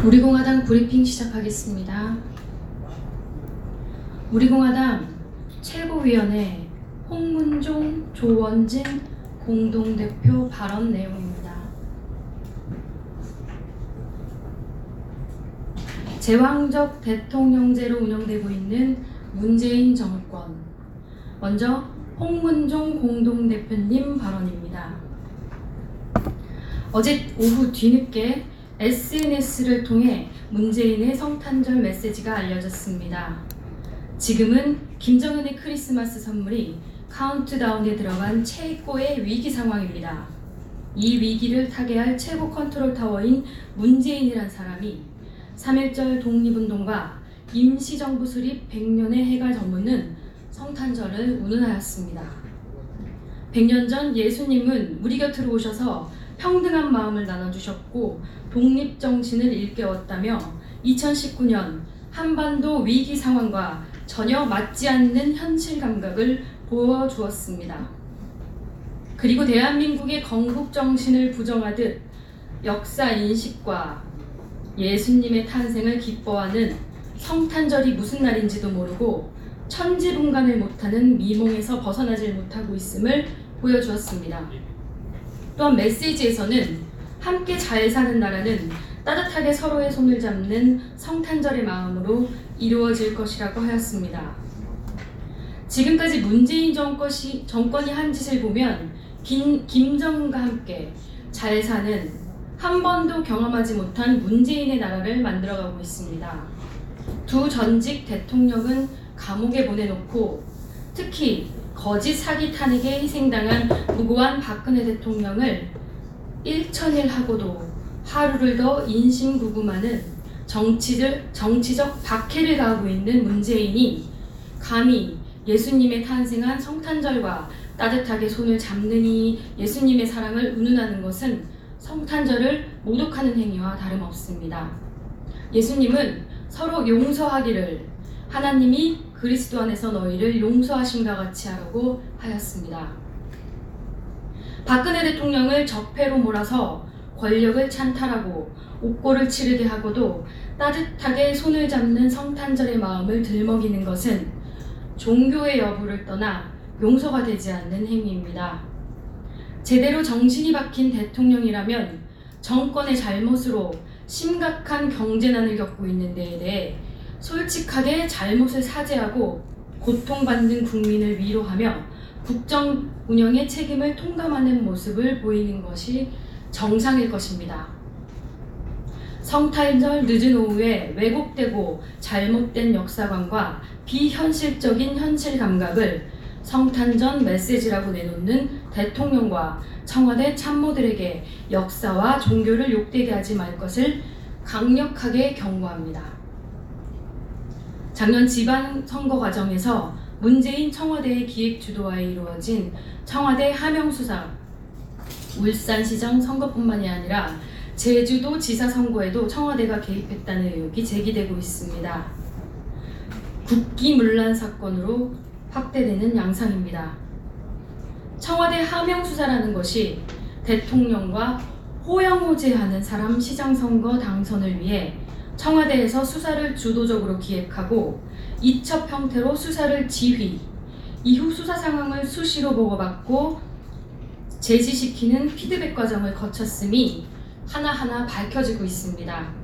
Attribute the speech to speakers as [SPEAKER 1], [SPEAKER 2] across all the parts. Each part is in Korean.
[SPEAKER 1] 우리공화당 브리핑 시작하겠습니다. 우리공화당 최고위원회 홍문종, 조원진 공동대표 발언 내용입니다. 제왕적 대통령제로 운영되고 있는 문재인 정권. 먼저 홍문종 공동대표님 발언입니다. 어제 오후 뒤늦게 SNS를 통해 문재인의 성탄절 메시지가 알려졌습니다. 지금은 김정은의 크리스마스 선물이 카운트다운에 들어간 최고의 위기 상황입니다. 이 위기를 타개할 최고 컨트롤 타워인 문재인이란 사람이 3.1절 독립운동과 임시정부 수립 100년의 해가 저무는 성탄절을 운운하였습니다. 100년 전 예수님은 우리 곁으로 오셔서 평등한 마음을 나눠주셨고 독립정신을 일깨웠다며 2019년 한반도 위기 상황과 전혀 맞지 않는 현실 감각을 보여주었습니다. 그리고 대한민국의 건국정신을 부정하듯 역사 인식과 예수님의 탄생을 기뻐하는 성탄절이 무슨 날인지도 모르고 천지분간을 못하는 미몽에서 벗어나질 못하고 있음을 보여주었습니다. 또한 메시지에서는 함께 잘 사는 나라는 따뜻하게 서로의 손을 잡는 성탄절의 마음으로 이루어질 것이라고 하였습니다. 지금까지 문재인 정권이 한 짓을 보면 김정은과 함께 잘 사는 한 번도 경험하지 못한 문재인의 나라를 만들어가고 있습니다. 두 전직 대통령은 감옥에 보내놓고 특히 거짓 사기 탄핵에 희생당한 무고한 박근혜 대통령을 일천일하고도 하루를 더 인심구구마는 정치적 박해를 가하고 있는 문재인이 감히 예수님의 탄생한 성탄절과 따뜻하게 손을 잡느니 예수님의 사랑을 운운하는 것은 성탄절을 모독하는 행위와 다름없습니다. 예수님은 서로 용서하기를 하나님이 그리스도 안에서 너희를 용서하심과 같이 하라고 하였습니다. 박근혜 대통령을 적폐로 몰아서 권력을 찬탈하고 옥고를 치르게 하고도 따뜻하게 손을 잡는 성탄절의 마음을 들먹이는 것은 종교의 여부를 떠나 용서가 되지 않는 행위입니다. 제대로 정신이 박힌 대통령이라면 정권의 잘못으로 심각한 경제난을 겪고 있는 데에 대해 솔직하게 잘못을 사죄하고 고통받는 국민을 위로하며 국정 운영의 책임을 통감하는 모습을 보이는 것이 정상일 것입니다. 성탄절 늦은 오후에 왜곡되고 잘못된 역사관과 비현실적인 현실 감각을 성탄절 메시지라고 내놓는 대통령과 청와대 참모들에게 역사와 종교를 욕되게 하지 말 것을 강력하게 경고합니다. 작년 지방선거 과정에서 문재인 청와대의 기획 주도하에 이루어진 청와대 하명수사, 울산시장 선거뿐만이 아니라 제주도 지사 선거에도 청와대가 개입했다는 의혹이 제기되고 있습니다. 국기문란 사건으로 확대되는 양상입니다. 청와대 하명수사라는 것이 대통령과 호영호재하는 사람 시장선거 당선을 위해 청와대에서 수사를 주도적으로 기획하고 이첩 형태로 수사를 지휘, 이후 수사 상황을 수시로 보고받고 제지시키는 피드백 과정을 거쳤음이 하나하나 밝혀지고 있습니다.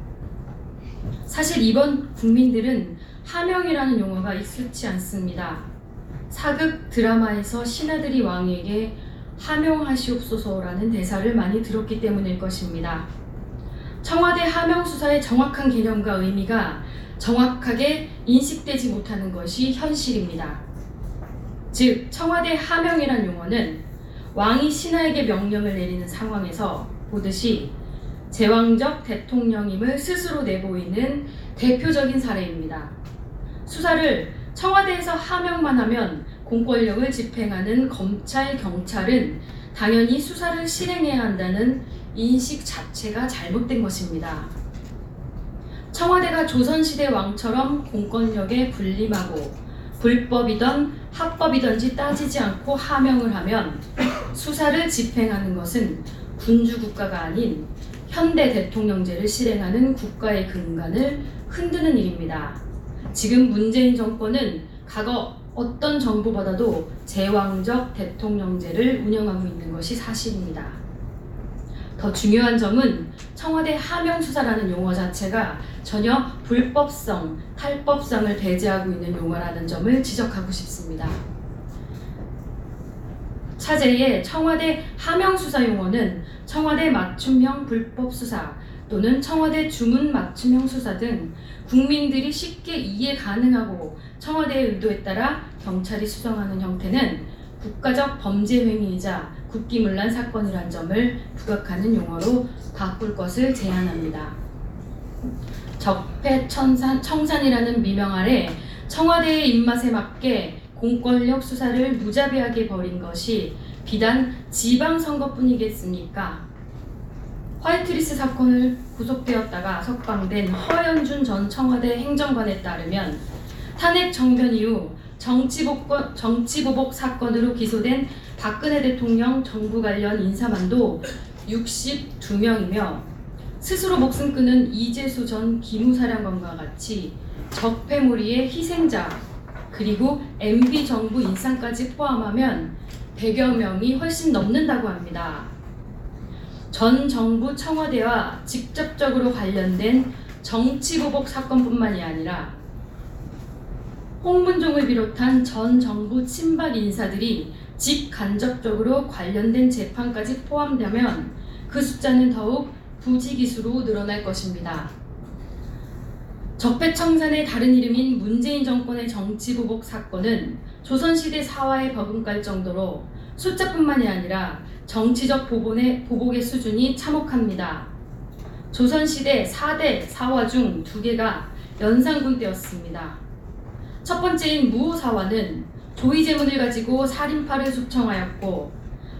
[SPEAKER 1] 사실 이번 국민들은 하명이라는 용어가 익숙치 않습니다. 사극 드라마에서 신하들이 왕에게 하명하시옵소서라는 대사를 많이 들었기 때문일 것입니다. 청와대 하명수사의 정확한 개념과 의미가 정확하게 인식되지 못하는 것이 현실입니다. 즉, 청와대 하명이란 용어는 왕이 신하에게 명령을 내리는 상황에서 보듯이 제왕적 대통령임을 스스로 내보이는 대표적인 사례입니다. 수사를 청와대에서 하명만 하면 공권력을 집행하는 검찰, 경찰은 당연히 수사를 실행해야 한다는 인식 자체가 잘못된 것입니다. 청와대가 조선시대 왕처럼 공권력에 군림하고 불법이던 합법이던지 따지지 않고 하명을 하면 수사를 집행하는 것은 군주국가가 아닌 현대 대통령제를 실행하는 국가의 근간을 흔드는 일입니다. 지금 문재인 정권은 과거 어떤 정부보다도 제왕적 대통령제를 운영하고 있는 것이 사실입니다. 더 중요한 점은 청와대 하명수사라는 용어 자체가 전혀 불법성, 탈법성을 배제하고 있는 용어라는 점을 지적하고 싶습니다. 차제의 청와대 하명수사 용어는 청와대 맞춤형 불법수사 또는 청와대 주문 맞춤형 수사 등 국민들이 쉽게 이해 가능하고 청와대의 의도에 따라 경찰이 수정하는 형태는 국가적 범죄 행위이자 국기문란 사건이란 점을 부각하는 용어로 바꿀 것을 제안합니다. 적폐청산이라는 미명 아래 청와대의 입맛에 맞게 공권력 수사를 무자비하게 벌인 것이 비단 지방선거뿐이겠습니까? 화이트리스트 사건을 구속되었다가 석방된 허연준 전 청와대 행정관에 따르면 탄핵 정변 이후 정치보복 사건으로 기소된 박근혜 대통령 정부 관련 인사만도 62명이며 스스로 목숨 끊은 이재수 전 기무사령관과 같이 적폐무리의 희생자 그리고 MB 정부 인사까지 포함하면 100여 명이 훨씬 넘는다고 합니다. 전 정부 청와대와 직접적으로 관련된 정치보복 사건뿐만이 아니라 홍문종을 비롯한 전 정부 친박 인사들이 직간접적으로 관련된 재판까지 포함되면 그 숫자는 더욱 부지기수로 늘어날 것입니다. 적폐청산의 다른 이름인 문재인 정권의 정치보복 사건은 조선시대 사화에 버금갈 정도로 숫자뿐만이 아니라 정치적 보복의 수준이 참혹합니다. 조선시대 4대 사화 중 2개가 연산군 때였습니다. 첫 번째인 무오사화는 조의제문을 가지고 살인파를 숙청하였고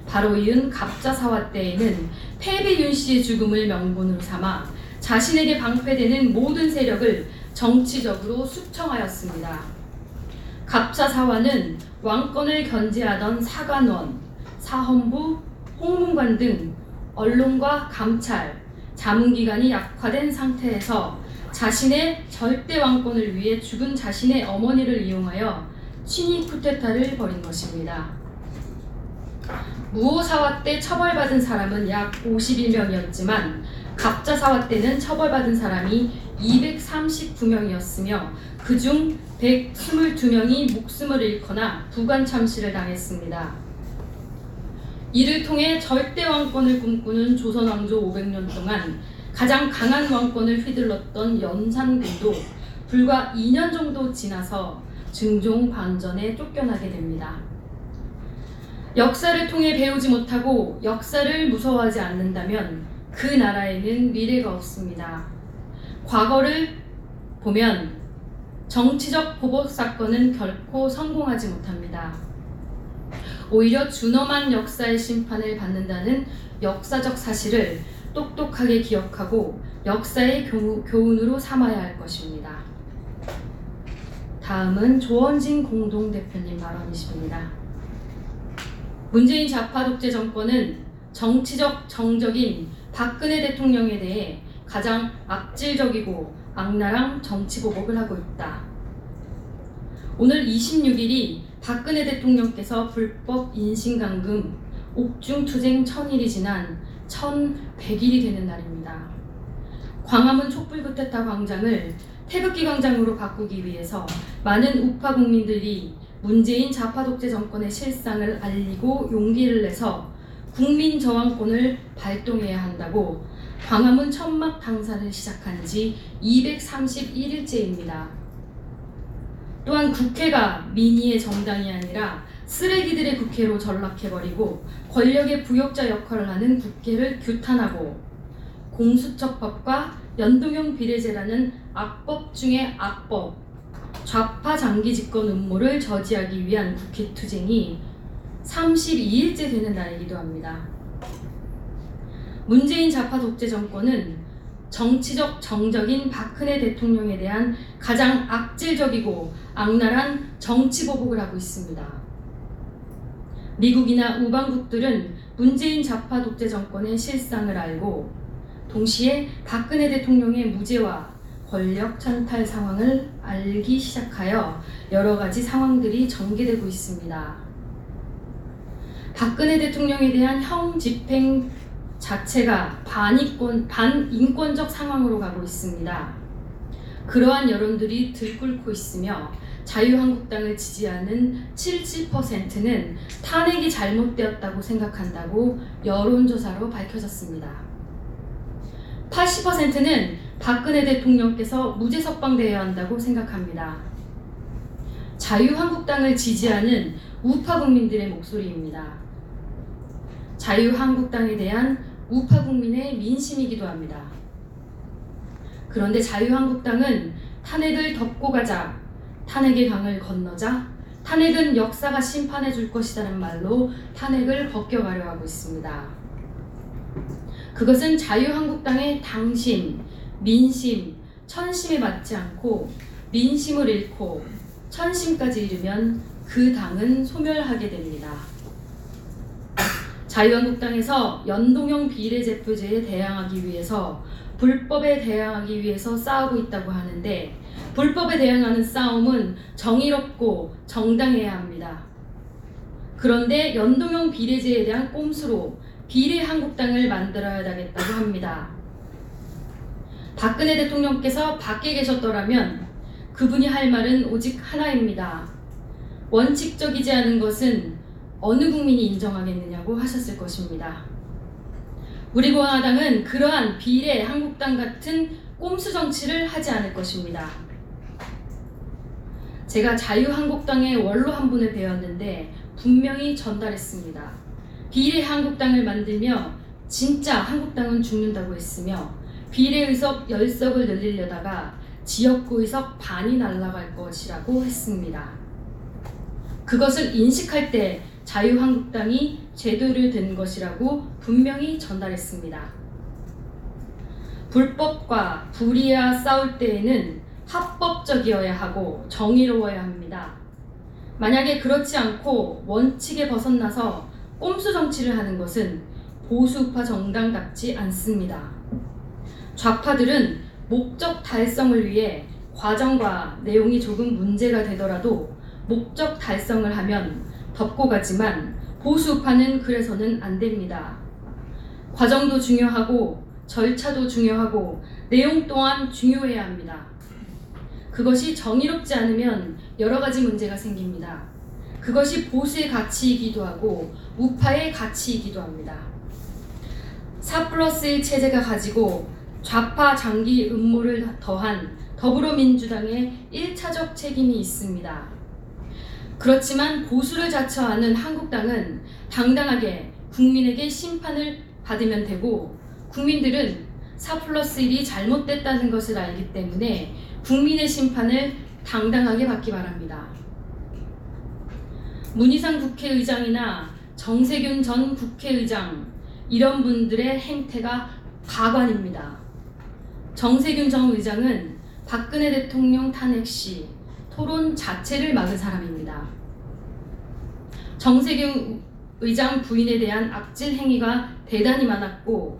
[SPEAKER 1] 바로 이은 갑자사화 때에는 패비 윤씨의 죽음을 명분으로 삼아 자신에게 방패되는 모든 세력을 정치적으로 숙청하였습니다. 갑자사화는 왕권을 견제하던 사관원, 사헌부, 홍문관 등 언론과 감찰, 자문기관이 약화된 상태에서 자신의 절대 왕권을 위해 죽은 자신의 어머니를 이용하여 친위 쿠데타를 벌인 것입니다. 무오사화 때 처벌받은 사람은 약 51명이었지만 갑자사화 때는 처벌받은 사람이 239명이었으며 그중 122명이 목숨을 잃거나 부관 참시를 당했습니다. 이를 통해 절대 왕권을 꿈꾸는 조선 왕조 500년 동안 가장 강한 왕권을 휘둘렀던 연산군도 불과 2년 정도 지나서 증종 반전에 쫓겨나게 됩니다. 역사를 통해 배우지 못하고 역사를 무서워하지 않는다면 그 나라에는 미래가 없습니다. 과거를 보면 정치적 보복 사건은 결코 성공하지 못합니다. 오히려 준엄한 역사의 심판을 받는다는 역사적 사실을 똑똑하게 기억하고 역사의 교훈으로 삼아야 할 것입니다. 다음은 조원진 공동대표님 발언이십니다. 문재인 좌파 독재 정권은 정치적 정적인 박근혜 대통령에 대해 가장 악질적이고 악랄한 정치보복을 하고 있다. 오늘 26일이 박근혜 대통령께서 불법 인신감금, 옥중투쟁 1000일이 지난 1100일이 되는 날입니다. 광화문 촛불쿠데타 광장을 태극기 광장으로 바꾸기 위해서 많은 우파 국민들이 문재인 좌파 독재 정권의 실상을 알리고 용기를 내서 국민 저항권을 발동해야 한다고 광화문 천막 당사를 시작한 지 231일째입니다. 또한 국회가 민의의 정당이 아니라 쓰레기들의 국회로 전락해버리고 권력의 부역자 역할을 하는 국회를 규탄하고 공수처법과 연동형 비례제라는 악법 중의 악법, 좌파 장기 집권 음모를 저지하기 위한 국회 투쟁이 32일째 되는 날이기도 합니다. 문재인 좌파 독재 정권은 정치적 정적인 박근혜 대통령에 대한 가장 악질적이고 악랄한 정치보복을 하고 있습니다. 미국이나 우방국들은 문재인 좌파 독재 정권의 실상을 알고 동시에 박근혜 대통령의 무죄와 권력 찬탈 상황을 알기 시작하여 여러 가지 상황들이 전개되고 있습니다. 박근혜 대통령에 대한 형 집행 자체가 반인권적 상황으로 가고 있습니다. 그러한 여론들이 들끓고 있으며 자유한국당을 지지하는 70%는 탄핵이 잘못되었다고 생각한다고 여론조사로 밝혀졌습니다. 80%는 박근혜 대통령께서 무죄 석방되어야 한다고 생각합니다. 자유한국당을 지지하는 우파 국민들의 목소리입니다. 자유한국당에 대한 우파 국민의 민심이기도 합니다. 그런데 자유한국당은 탄핵을 덮고 가자, 탄핵의 강을 건너자, 탄핵은 역사가 심판해 줄 것이라는 말로 탄핵을 벗겨가려 하고 있습니다. 그것은 자유한국당의 당심, 민심, 천심에 맞지 않고 민심을 잃고 천심까지 잃으면 그 당은 소멸하게 됩니다. 자유한국당에서 연동형 비례대표제에 대항하기 위해서 불법에 대항하기 위해서 싸우고 있다고 하는데 불법에 대항하는 싸움은 정의롭고 정당해야 합니다. 그런데 연동형 비례제에 대한 꼼수로 비례한국당을 만들어야 되겠다고 합니다. 박근혜 대통령께서 밖에 계셨더라면 그분이 할 말은 오직 하나입니다. 원칙적이지 않은 것은 어느 국민이 인정하겠느냐고 하셨을 것입니다. 우리 공화당은 그러한 비례한국당 같은 꼼수 정치를 하지 않을 것입니다. 제가 자유한국당의 원로 한 분을 배웠는데 분명히 전달했습니다. 비례한국당을 만들며 진짜 한국당은 죽는다고 했으며 비례의석 10석을 늘리려다가 지역구 의석 반이 날아갈 것이라고 했습니다. 그것을 인식할 때 자유한국당이 제도를 든 것이라고 분명히 전달했습니다. 불법과 불의와 싸울 때에는 합법적이어야 하고 정의로워야 합니다. 만약에 그렇지 않고 원칙에 벗어나서 꼼수 정치를 하는 것은 보수우파 정당답지 않습니다. 좌파들은 목적 달성을 위해 과정과 내용이 조금 문제가 되더라도 목적 달성을 하면 덮고 가지만 보수우파는 그래서는 안 됩니다. 과정도 중요하고 절차도 중요하고 내용 또한 중요해야 합니다. 그것이 정의롭지 않으면 여러 가지 문제가 생깁니다. 그것이 보수의 가치이기도 하고 우파의 가치이기도 합니다. 4+1 체제가 가지고 좌파 장기 음모를 더한 더불어민주당의 1차적 책임이 있습니다. 그렇지만 보수를 자처하는 한국당은 당당하게 국민에게 심판을 받으면 되고 국민들은 4+1이 잘못됐다는 것을 알기 때문에 국민의 심판을 당당하게 받기 바랍니다. 문희상 국회의장이나 정세균 전 국회의장 이런 분들의 행태가 가관입니다. 정세균 전 의장은 박근혜 대통령 탄핵 시 토론 자체를 막은 사람입니다. 정세균 의장 부인에 대한 악질 행위가 대단히 많았고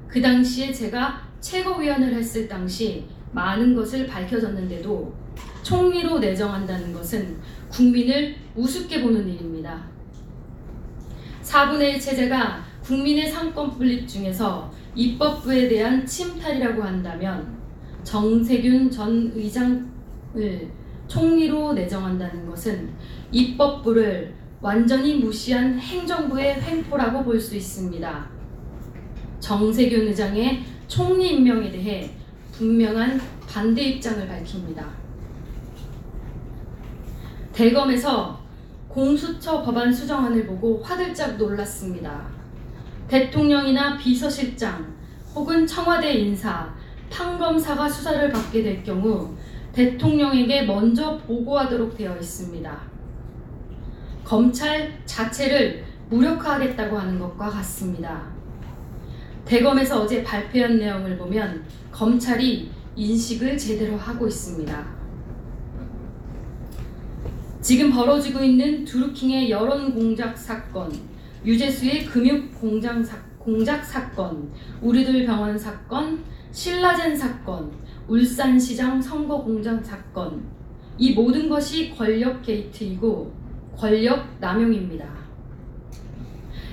[SPEAKER 1] 그 당시에 제가 최고위원을 했을 당시 많은 것을 밝혀졌는데도 총리로 내정한다는 것은 국민을 우습게 보는 일입니다. 4분의 1 체제가 국민의 상권 분립 중에서 입법부에 대한 침탈이라고 한다면 정세균 전 의장을 총리로 내정한다는 것은 입법부를 완전히 무시한 행정부의 횡포라고 볼 수 있습니다. 정세균 의장의 총리 임명에 대해 분명한 반대 입장을 밝힙니다. 대검에서 공수처 법안 수정안을 보고 화들짝 놀랐습니다. 대통령이나 비서실장 혹은 청와대 인사, 판검사가 수사를 받게 될 경우 대통령에게 먼저 보고하도록 되어 있습니다. 검찰 자체를 무력화하겠다고 하는 것과 같습니다. 대검에서 어제 발표한 내용을 보면 검찰이 인식을 제대로 하고 있습니다. 지금 벌어지고 있는 드루킹의 여론 공작 사건, 유재수의 금융 공장 사건, 공작 사건, 우리들 병원 사건, 신라젠 사건, 울산시장 선거 공작 사건, 이 모든 것이 권력 게이트이고 권력 남용입니다.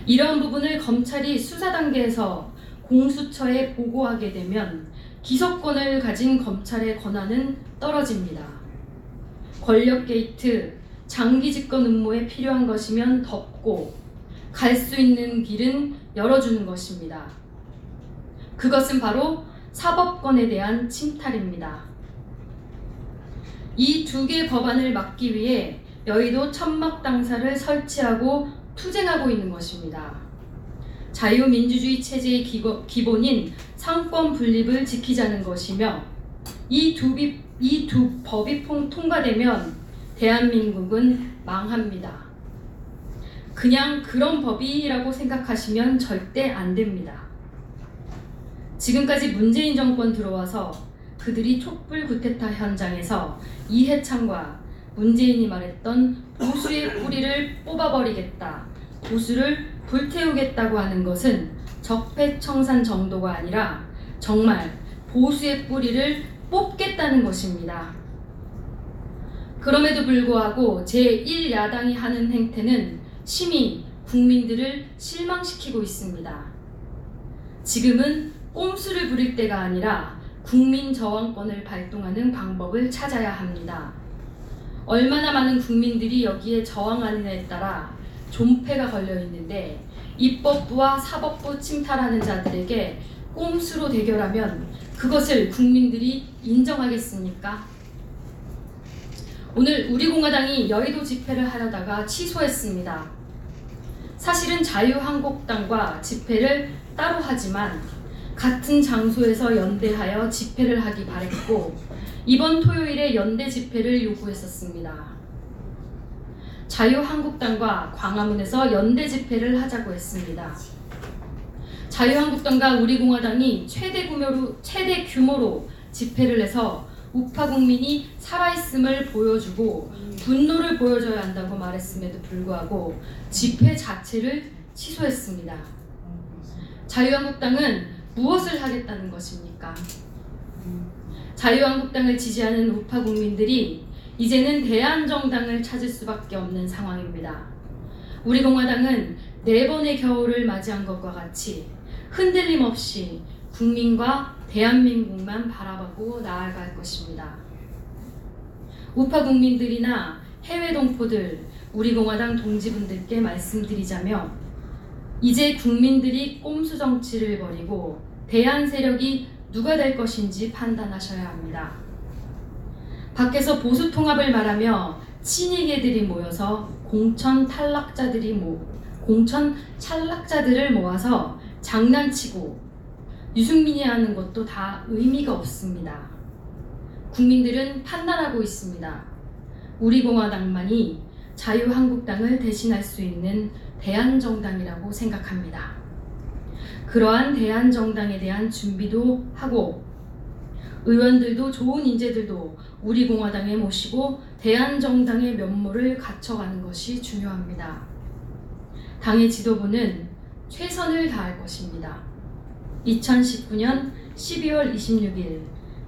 [SPEAKER 1] 이러한 부분을 검찰이 수사 단계에서 공수처에 보고하게 되면 기소권을 가진 검찰의 권한은 떨어집니다. 권력 게이트, 장기 집권 음모에 필요한 것이면 덮고 갈 수 있는 길은 열어주는 것입니다. 그것은 바로 사법권에 대한 침탈입니다. 이 두 개 법안을 막기 위해 여의도 천막 당사를 설치하고 투쟁하고 있는 것입니다. 자유민주주의 체제의 기본인 상권 분립을 지키자는 것이며 이 두 법이 통과되면 대한민국은 망합니다. 그냥 그런 법이라고 생각하시면 절대 안 됩니다. 지금까지 문재인 정권 들어와서 그들이 촛불 쿠데타 현장에서 이해창과 문재인이 말했던 보수의 뿌리를 뽑아버리겠다, 보수를 불태우겠다고 하는 것은 적폐청산 정도가 아니라 정말 보수의 뿌리를 뽑겠다는 것입니다. 그럼에도 불구하고 제1야당이 하는 행태는 심히 국민들을 실망시키고 있습니다. 지금은 꼼수를 부릴 때가 아니라 국민 저항권을 발동하는 방법을 찾아야 합니다. 얼마나 많은 국민들이 여기에 저항하느냐에 따라 존폐가 걸려 있는데 입법부와 사법부 침탈하는 자들에게 꼼수로 대결하면 그것을 국민들이 인정하겠습니까? 오늘 우리공화당이 여의도 집회를 하려다가 취소했습니다. 사실은 자유한국당과 집회를 따로 하지만 같은 장소에서 연대하여 집회를 하기 바랬고 이번 토요일에 연대 집회를 요구했었습니다. 자유한국당과 광화문에서 연대 집회를 하자고 했습니다. 자유한국당과 우리공화당이 최대 규모로 집회를 해서 우파 국민이 살아있음을 보여주고 분노를 보여줘야 한다고 말했음에도 불구하고 집회 자체를 취소했습니다. 자유한국당은 무엇을 하겠다는 것입니까? 자유한국당을 지지하는 우파 국민들이 이제는 대한정당을 찾을 수밖에 없는 상황입니다. 우리공화당은 4번의 겨울을 맞이한 것과 같이 흔들림 없이 국민과 대한민국만 바라보고 나아갈 것입니다. 우파 국민들이나 해외 동포들, 우리공화당 동지분들께 말씀드리자면 이제 국민들이 꼼수 정치를 벌이고 대한 세력이 누가 될 것인지 판단하셔야 합니다. 밖에서 보수 통합을 말하며 친이계들이 모여서 공천 탈락자들을 모아서 장난치고 유승민이 하는 것도 다 의미가 없습니다. 국민들은 판단하고 있습니다. 우리공화당만이 자유한국당을 대신할 수 있는 대한정당이라고 생각합니다. 그러한 대한정당에 대한 준비도 하고 의원들도 좋은 인재들도 우리공화당에 모시고 대한정당의 면모를 갖춰가는 것이 중요합니다. 당의 지도부는 최선을 다할 것입니다. 2019년 12월 26일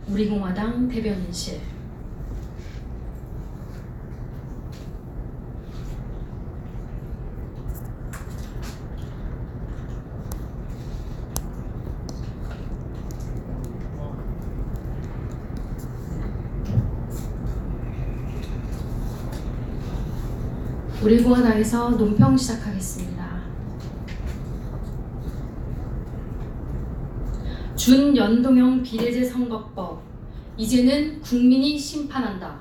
[SPEAKER 1] 우리공화당 대변인실. 우리공화당에서 논평 시작하겠습니다. 준연동형 비례제 선거법, 이제는 국민이 심판한다.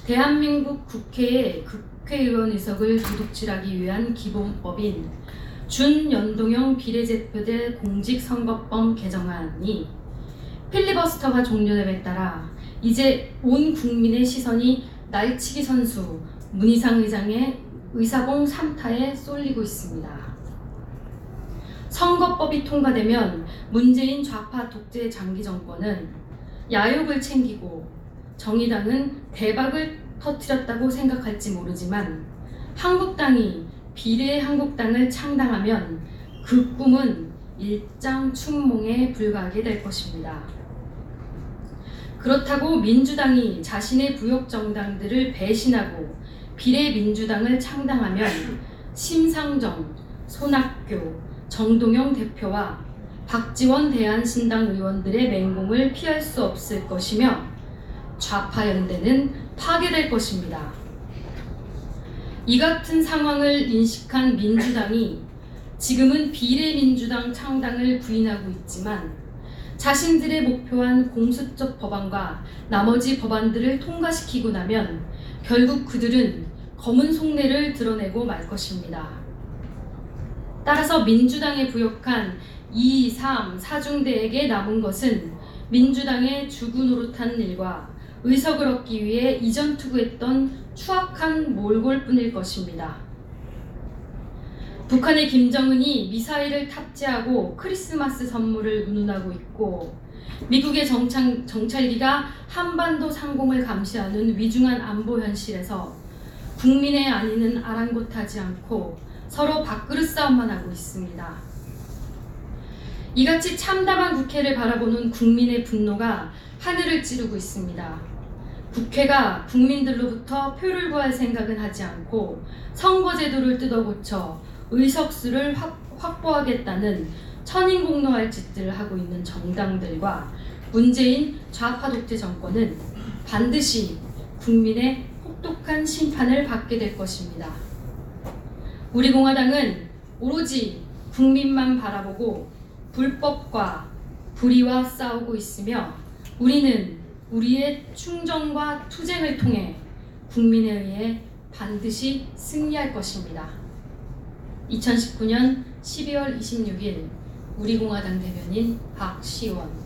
[SPEAKER 1] 대한민국 국회의 국회의원 의석을 도둑질하기 위한 기본법인 준연동형 비례대표제 공직선거법 개정안이 필리버스터가 종료됨에 따라 이제 온 국민의 시선이 날치기 선수 문희상 의장의 의사봉 3타에 쏠리고 있습니다. 선거법이 통과되면 문재인 좌파 독재 장기 정권은 야욕을 챙기고 정의당은 대박을 터뜨렸다고 생각할지 모르지만 한국당이 비례 한국당을 창당하면 그 꿈은 일장춘몽에 불과하게 될 것입니다. 그렇다고 민주당이 자신의 부역 정당들을 배신하고 비례민주당을 창당하면 심상정, 손학규, 정동영 대표와 박지원 대한신당 의원들의 맹공을 피할 수 없을 것이며 좌파연대는 파괴될 것입니다. 이 같은 상황을 인식한 민주당이 지금은 비례민주당 창당을 부인하고 있지만 자신들의 목표한 공수처 법안과 나머지 법안들을 통과시키고 나면 결국 그들은 검은 속내를 드러내고 말 것입니다. 따라서 민주당에 부역한 2, 3, 4중대에게 남은 것은 민주당의 주구 노릇한 일과 의석을 얻기 위해 이전 투구했던 추악한 몰골뿐일 것입니다. 북한의 김정은이 미사일을 탑재하고 크리스마스 선물을 운운하고 있고 미국의 정찰기가 한반도 상공을 감시하는 위중한 안보 현실에서 국민의 안위는 아랑곳하지 않고 서로 밥그릇 싸움만 하고 있습니다. 이같이 참담한 국회를 바라보는 국민의 분노가 하늘을 찌르고 있습니다. 국회가 국민들로부터 표를 구할 생각은 하지 않고 선거제도를 뜯어고쳐 의석수를 확보하겠다는 천인공노할 짓들을 하고 있는 정당들과 문재인 좌파 독재 정권은 반드시 국민의 혹독한 심판을 받게 될 것입니다. 우리 공화당은 오로지 국민만 바라보고 불법과 불의와 싸우고 있으며 우리는 우리의 충정과 투쟁을 통해 국민에 의해 반드시 승리할 것입니다. 2019년 12월 26일 우리공화당 대변인 박시원